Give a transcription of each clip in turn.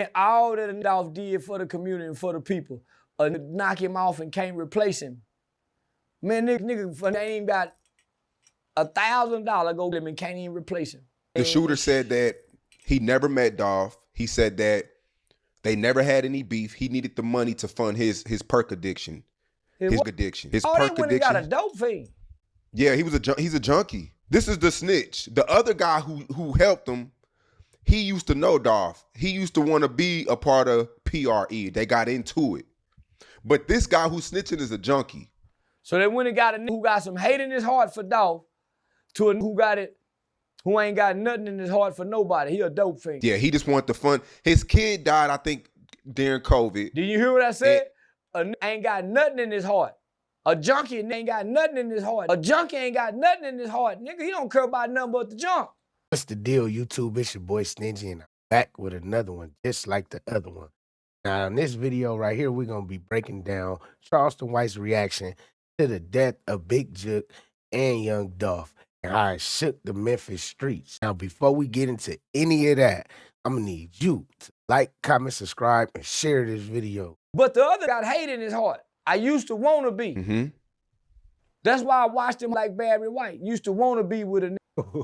And all that Dolph did for the community and for the people, knock him off and can't replace him. Man, nigga ain't got $1,000 go to him and can't even replace him. The shooter said that he never met Dolph. He said that they never had any beef. He needed the money to fund his perk addiction. His addiction. His perk addiction. Got a dope fiend. Yeah, he's a junkie. This is the snitch. The other guy who helped him, he used to know Dolph. He used to want to be a part of PRE. They got into it. But this guy who's snitching is a junkie. So they went and got a nigga who got some hate in his heart for Dolph to a who ain't got nothing in his heart for nobody. He a dope fiend. Yeah, he just wanted the fun. His kid died, I think, during COVID. Did you hear what I said? Ain't got nothing in his heart. A junkie ain't got nothing in his heart. A junkie ain't got nothing in his heart. Nigga, he don't care about nothing but the junk. What's the deal, YouTube? It's your boy Stingy, and I'm back with another one just like the other one. Now, in this video right here, we're going to be breaking down Charleston White's reaction to the death of Big Jook and Young Dolph and how it shook the Memphis streets. Now, before we get into any of that, I'm going to need you to like, comment, subscribe, and share this video. But the other got hate in his heart. I used to want to be. Mm-hmm. That's why I watched him like Barry White. Used to want to be with a nigga.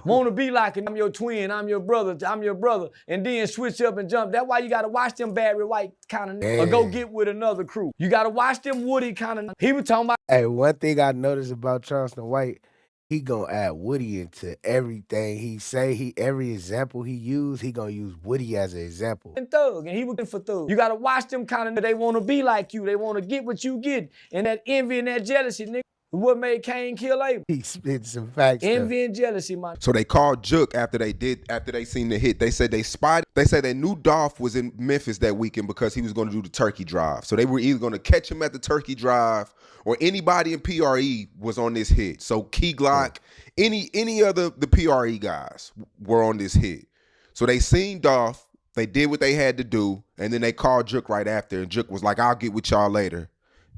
Want to be like I'm your twin, I'm your brother, and then switch up and jump. That's why you got to watch them Barry White kind of niggas or go get with another crew. You got to watch them Woody kind of. He was talking about. Hey, one thing I noticed about Charleston White, he gonna add Woody into everything he say. Every example he use, he gonna use Woody as an example. And Thug, and he was for Thug. You gotta watch them kind of. They want to be like you. They want to get what you get, and that envy and that jealousy, nigga. What made Cain kill Abel? He spit some facts. Envy and jealousy, man. So they called Jook after they seen the hit. They said they knew Dolph was in Memphis that weekend because he was going to do the turkey drive. So they were either going to catch him at the turkey drive or anybody in PRE was on this hit. So Key Glock, any other the PRE guys were on this hit. So they seen Dolph, they did what they had to do, and then they called Jook right after, and Jook was like, "I'll get with y'all later."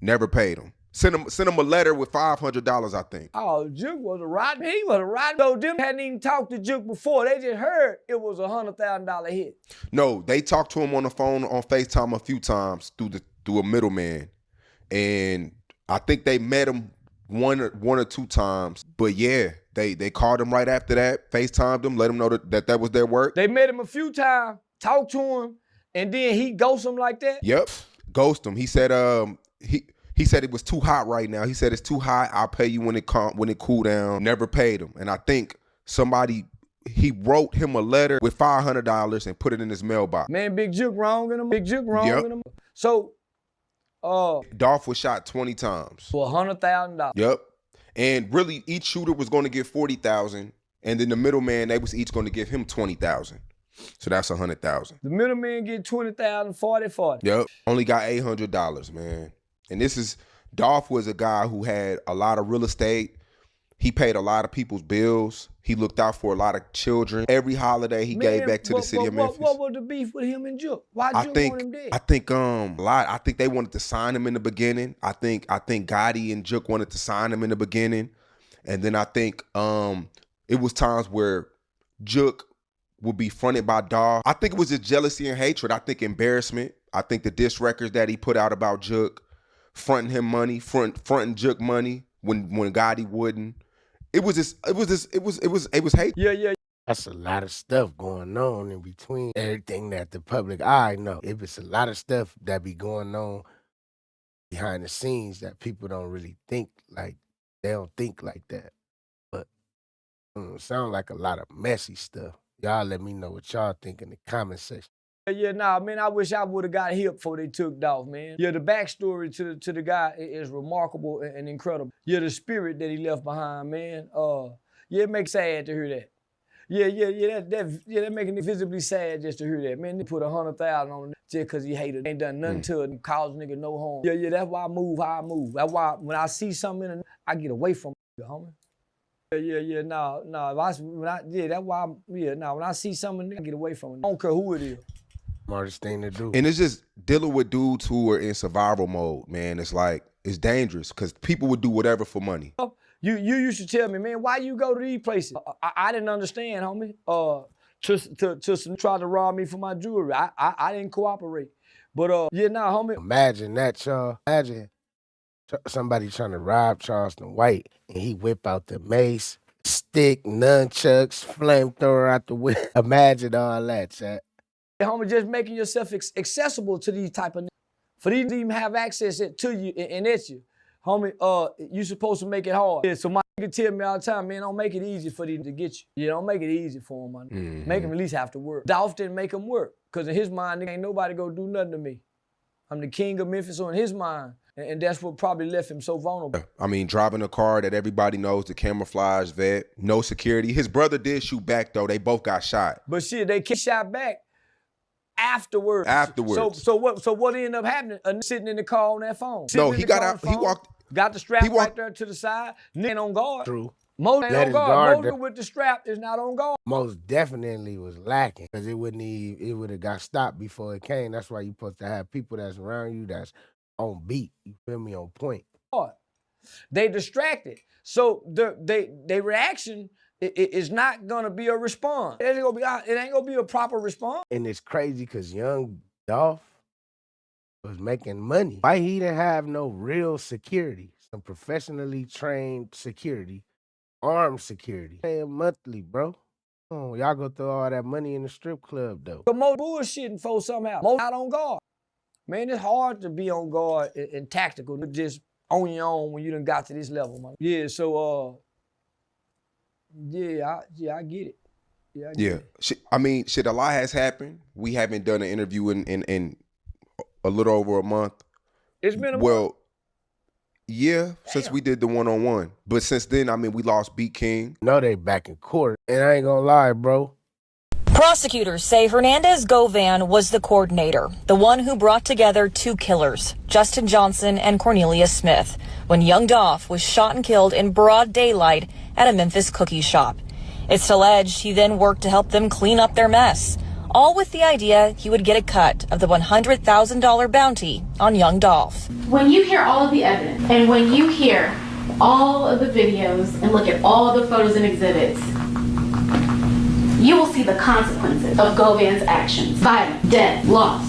Never paid him. Sent him a letter with $500, I think. Oh, Jook was a rotten. He was a rotten. So them hadn't even talked to Jook before. They just heard it was a $100,000 hit. No, they talked to him on the phone on FaceTime a few times through a middleman, and I think they met him one or two times. But yeah, they called him right after that, FaceTimed him, let him know that was their work. They met him a few times, talked to him, and then he ghosted him like that. Yep, ghost him. He said He said it was too hot right now. He said it's too hot. I'll pay you when it cool down. Never paid him. And I think he wrote him a letter with $500 and put it in his mailbox. Man, Big Jook wrong in him. Big Jook wrong in him. So, Dolph was shot 20 times. For $100,000. Yep. And really, each shooter was going to get $40,000. And then the middleman, they was each going to give him $20,000. So that's $100,000. The middleman get $20,000, 40. Yep. Only got $800, man. And Dolph was a guy who had a lot of real estate. He paid a lot of people's bills. He looked out for a lot of children. Every holiday he gave back to the city of Memphis. What was the beef with him and Jook? Why Jook want him dead? I think a lot. I think they wanted to sign him in the beginning. I think Gotti and Jook wanted to sign him in the beginning. And then I think it was times where Jook would be fronted by Dolph. I think it was just jealousy and hatred. I think embarrassment. I think the diss records that he put out about Jook, fronting him money, fronting Jook money when Gotti wouldn't. It was hate. Yeah. That's a lot of stuff going on in between everything that the public eye know. If it's a lot of stuff that be going on behind the scenes that people don't really think like, they don't think like that. But it sounds like a lot of messy stuff. Y'all let me know what y'all think in the comment section. Yeah, nah, man, I wish I would have got hip before they took Dolph, man. Yeah, the backstory to the guy is remarkable and incredible. Yeah, the spirit that he left behind, man. Yeah, it makes sad to hear that. Yeah, that making me visibly sad just to hear that. Man, they put $100,000 on it just because he hated it. Ain't done nothing to it and caused nigga no harm. Yeah, that's why I move how I move. That's why when I see something, I get away from it, homie. Yeah, no. When I see something, I get away from it. I don't care who it is. Smartest thing to do. And it's just dealing with dudes who are in survival mode, man. It's like, it's dangerous because people would do whatever for money. You used to tell me, man, why you go to these places? I didn't understand, homie. to some try to rob me for my jewelry. I didn't cooperate. But yeah, nah, homie. Imagine that, y'all. Imagine somebody trying to rob Charleston White and he whip out the mace, stick, nunchucks, flamethrower out the window. Imagine all that, chat. Homie, just making yourself accessible to these type of for these to even have access to you and at you. Homie, you supposed to make it hard. Yeah, so my nigga tell me all the time, man, don't make it easy for these to get you. Yeah, don't make it easy for them, man. Mm-hmm. Make them at least have to work. Dolph didn't make him work, because in his mind, nigga, ain't nobody gonna do nothing to me. I'm the king of Memphis, so in his mind, and that's what probably left him so vulnerable. I mean, driving a car that everybody knows, the camouflage vet, no security. His brother did shoot back, though. They both got shot. But shit, they shot back afterwards. So what ended up happening? Sitting in the car on that phone. No, he got out. He walked. Got the strap right there to the side. Nigga ain't on guard. True. Most ain't Let on his guard. guard Most with the strap is not on guard. Most definitely was lacking because it would have got stopped before it came. That's why you supposed to have people that's around you that's on beat. You feel me? On point. They distracted. So their reaction is not gonna be a response. It ain't gonna be a proper response. And it's crazy because Young Dolph was making money. Why he didn't have no real security, some professionally trained security, armed security. Paying monthly, bro. Oh, y'all go throw all that money in the strip club though. But most bullshitting folks somehow. Most not on guard. Man, it's hard to be on guard and tactical, just on your own when you done got to this level, man. Yeah, so I get it. Yeah, I get it. I mean, shit, a lot has happened. We haven't done an interview in a little over a month. It's been a well, month. Yeah, since we did the one-on-one. But since then, I mean, we lost Beat King. No, they back in court. And I ain't gonna lie, bro. Prosecutors say Hernandez Govan was the coordinator, the one who brought together two killers, Justin Johnson and Cornelius Smith, when Young Dolph was shot and killed in broad daylight at a Memphis cookie shop. It's alleged he then worked to help them clean up their mess, all with the idea he would get a cut of the $100,000 bounty on Young Dolph. When you hear all of the evidence, and when you hear all of the videos and look at all the photos and exhibits, you will see the consequences of Govan's actions: violence, death, loss.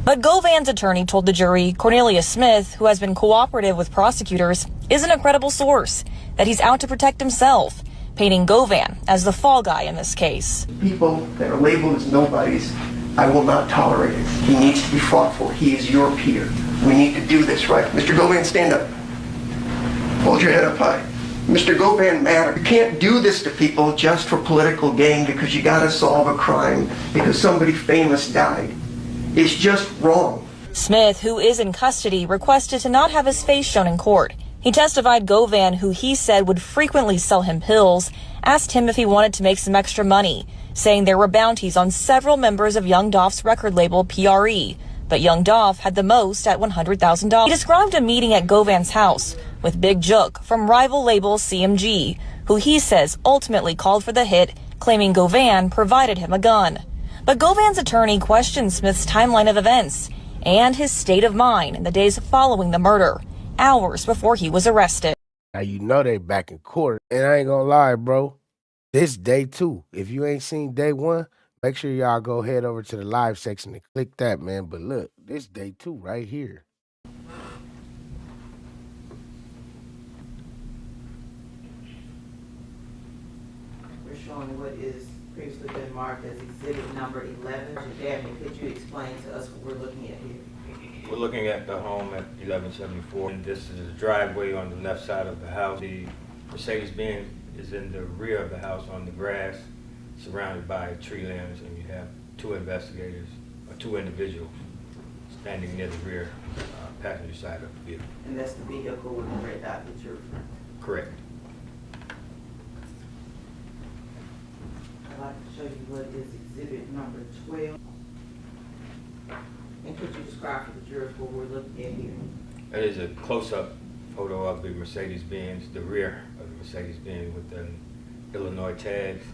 But Govan's attorney told the jury Cornelius Smith, who has been cooperative with prosecutors, isn't a credible source, that he's out to protect himself, painting Govan as the fall guy in this case. People that are labeled as nobodies, I will not tolerate it. He needs to be fought for. He is your peer. We need to do this right. Mr. Govan, stand up. Hold your head up high. Mr. Govan matters. You can't do this to people just for political gain because you gotta solve a crime because somebody famous died. It's just wrong. Smith, who is in custody, requested to not have his face shown in court. He testified Govan, who he said would frequently sell him pills, asked him if he wanted to make some extra money, saying there were bounties on several members of Young Dolph's record label PRE, but Young Dolph had the most at $100,000. He described a meeting at Govan's house with Big Jook from rival label CMG, who he says ultimately called for the hit, claiming Govan provided him a gun. But Govan's attorney questioned Smith's timeline of events and his state of mind in the days following the murder, hours before he was arrested. Now you know they back in court. And I ain't gonna lie, bro. This day two. If you ain't seen day one, make sure y'all go head over to the live section and click that, man. But look, this day two right here. We're showing what is previously been marked as exhibit number 11. Dabney, could you explain to us what we're looking at here? We're looking at the home at 1174. And this is the driveway on the left side of the house. The Mercedes-Benz is in the rear of the house on the grass, surrounded by tree limbs, and you have two investigators, or two individuals, standing near the rear passenger side of the vehicle. And that's the vehicle with the red dot that you're referring to? Correct. I'd like to show you what is exhibit number 12. And could you describe for the jurors what we're looking at here? That is a close-up photo of the Mercedes-Benz, the rear of the Mercedes-Benz with the Illinois tags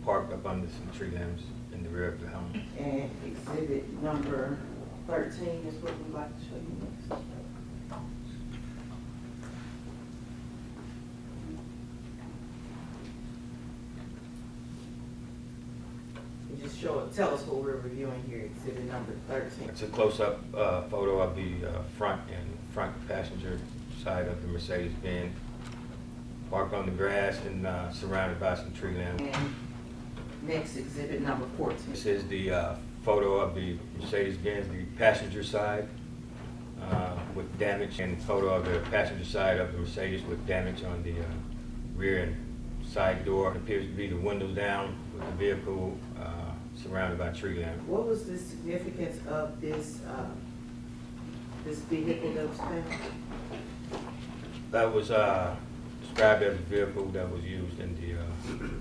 parked up under some tree limbs in the rear of the home. And exhibit number 13 is what we'd like to show you next. Tell us what we're reviewing here, exhibit number 13. It's a close-up photo of the front passenger side of the Mercedes-Benz, parked on the grass and surrounded by some tree land. And next, exhibit number 14. This is the photo of the Mercedes-Benz, the passenger side with damage, and photo of the passenger side of the Mercedes with damage on the rear and side door. It appears to be the windows down with the vehicle surrounded by tree land. What was the significance of this this vehicle that was found? That was described as a vehicle that was used in the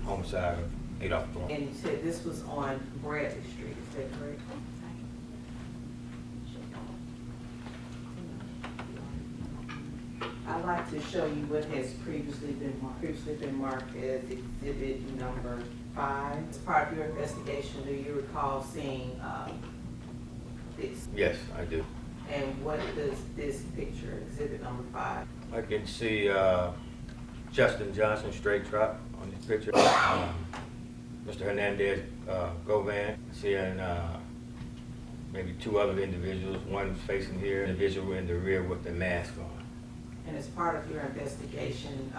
homicide of Adolph Thorne. And you said this was on Bradley Street, is that correct? I'd like to show you what has previously been marked as exhibit number 5. As part of your investigation, do you recall seeing this? Yes, I do. And what does this picture, exhibit number 5? I can see Justin Johnson straight drop on this picture. Mr. Hernandez Govan, seeing maybe 2 other individuals, one facing here, an individual in the rear with the mask on. And as part of your investigation,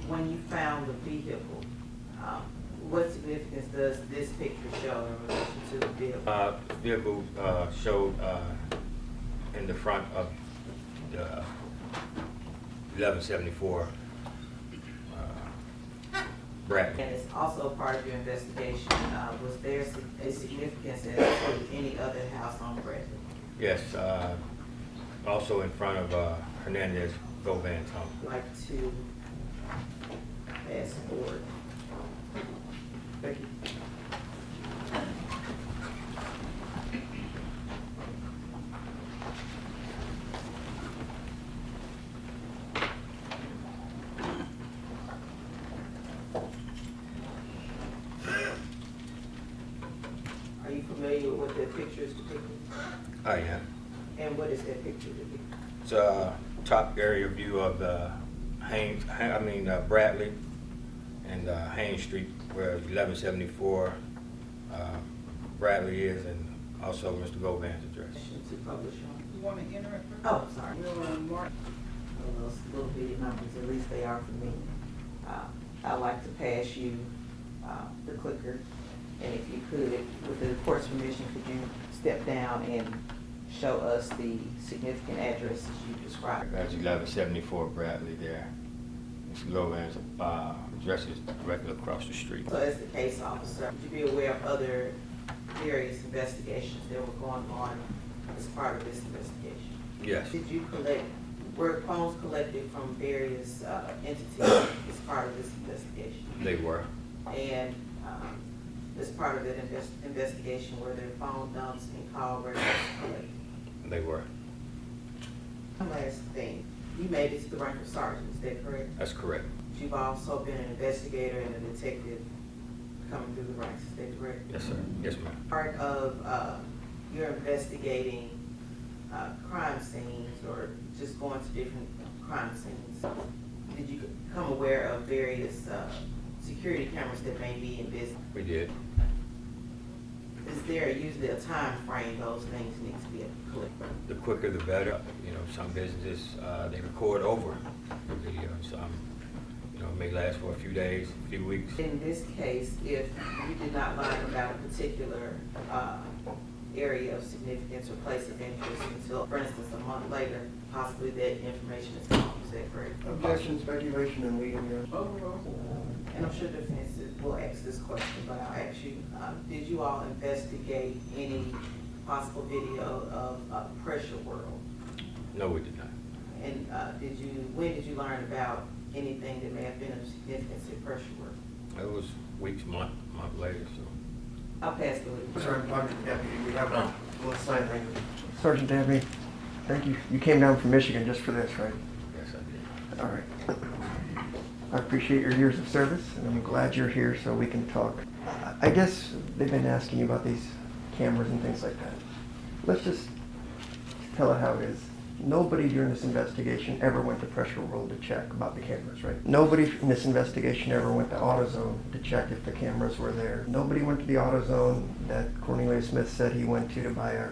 when you found the vehicle, what significance does this picture show in relation to the vehicle? The vehicle showed in the front of the 1174 Bradley. And it's also part of your investigation, was there a significance as to any other house on Bradley? Yes, also in front of Hernandez Govan's home. I'd like to fast forward. Thank you. Are you familiar with what the picture is depicting? I am. And what is that picture depicting? It's a top area view of the Bradley and Haynes Street, where 1174 Bradley is, and also Mr. Govan's address. To publish on. You want to enter it? Oh, sorry. We'll mark. Those little bitty numbers, at least they are for me. I'd like to pass you the clicker, and if you could, with the court's permission, could you step down and show us the significant addresses you described? That's 1174 Bradley there. Mr. Govan's address is directly across the street. So as the case officer, would you be aware of other various investigations that were going on as part of this investigation? Yes. Did you were phones collected from various entities as part of this investigation? They were. And as part of that investigation, were there phone dumps and call records collected? They were. One last thing, you made it to the rank of sergeant, is that correct? That's correct. You've also been an investigator and a detective coming through the ranks, is that correct? Yes, sir. Yes, ma'am. Part of your investigating crime scenes or just going to different crime scenes, did you become aware of various security cameras that may be in business? We did. Is there usually a time frame those things need to be collected? The quicker the better. You know, some businesses, they record over the video. Some, may last for a few days, a few weeks. In this case, if you did not learn about a particular area of significance or place of interest until, for instance, a month later, possibly that information is gone, is that correct? Objection, speculation, and leading. And I'm sure defense will ask this question, but I'll ask you, did you all investigate any possible video of Pressure World? No, we did not. And when did you learn about anything that may have been of significance in Pressure World? It was weeks, month later, so. I'll pass the lead. Sir, I'm talking to the deputy. We have a little sign ring. Sergeant Dabney, thank you. You came down from Michigan just for this, right? Yes, I did. All right. I appreciate your years of service, and I'm glad you're here so we can talk. I guess they've been asking you about these cameras and things like that. Let's just tell it how it is. Nobody during this investigation ever went to Pressure World to check about the cameras, right? Nobody in this investigation ever went to AutoZone to check if the cameras were there. Nobody went to the AutoZone that Cornelius Smith said he went to buy a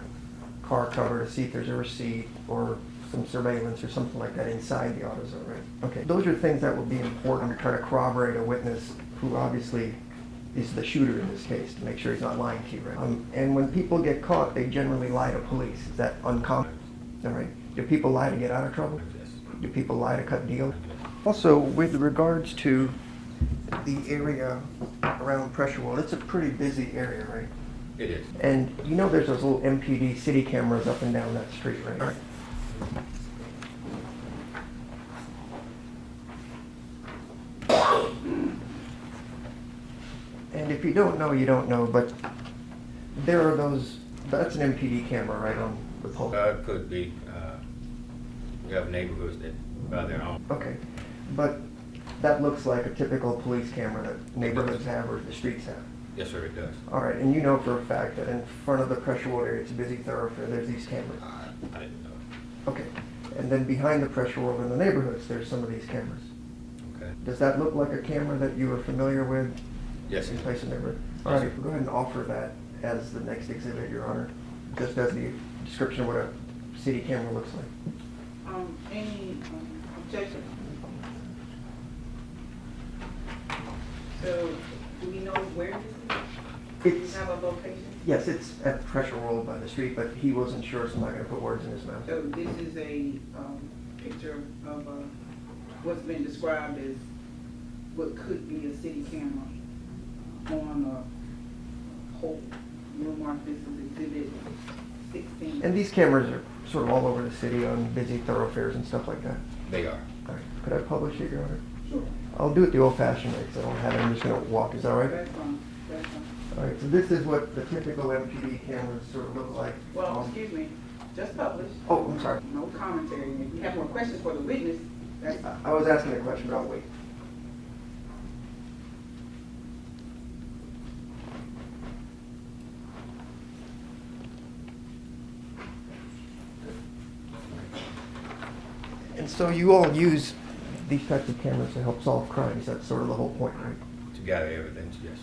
car cover to see if there's a receipt or some surveillance or something like that inside the AutoZone, right? Okay, those are things that would be important to try to corroborate a witness who obviously is the shooter in this case, to make sure he's not lying to you, right? And when people get caught, they generally lie to police. Is that uncommon? All right. Do people lie to get out of trouble? Do people lie to cut deals? Also, with regards to the area around Pressure World, it's a pretty busy area, right? It is. And you know there's those little MPD city cameras up and down that street, right? And if you don't know, you don't know, but there are those, that's an MPD camera right on the pole. It could be. We have neighborhoods that buy their own. Okay, but that looks like a typical police camera that neighborhoods have or the streets have. Yes, sir, it does. All right, and you know for a fact that in front of the Pressure World area, it's a busy thoroughfare, there's these cameras. I didn't know. Okay, and then behind the Pressure World in the neighborhoods, there's some of these cameras. Okay. Does that look like a camera that you were familiar with? Yes, In sir. place of neighborhood? All Yes, right, sir. go ahead and offer that as the next exhibit, Your Honor, just as the description of what a city camera looks like. Any objection? So, do we know where this is? Do we It's, have a location? yes, it's at Pressure World by the street, but he wasn't sure, so I'm not gonna put words in his mouth. So this is a picture of what's been described as what could be a city camera on a whole. You'll mark this as exhibit 16. And these cameras are sort of all over the city on busy thoroughfares and stuff like that. They are. All right, could I publish it, Your Honor? Sure. I'll do it the old-fashioned way, because I don't have it, I'm just gonna walk, is that all right? That's fine, that's fine. All right, so this is what the typical MPD cameras sort of look like. Well, excuse me, just publish. Oh, I'm sorry. No commentary. If you have more questions for the witness, that's, I was asking a question, but I'll wait. And so you all use these types of cameras to help solve crimes. That's sort of the whole point, right? To gather evidence, yes.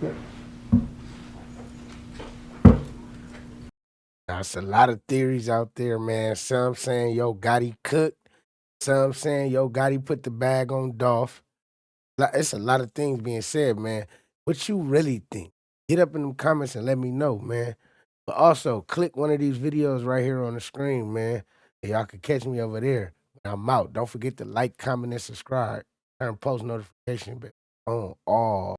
Yeah. Now, it's a lot of theories out there, man. Some saying, yo, Gotti cooked. Some saying, yo, Gotti put the bag on Dolph. It's a lot of things being said, man. What you really think? Get up in them comments and let me know, man. But also, click one of these videos right here on the screen, man. And y'all can catch me over there. I'm out. Don't forget to like, comment, and subscribe. Turn post notification on all.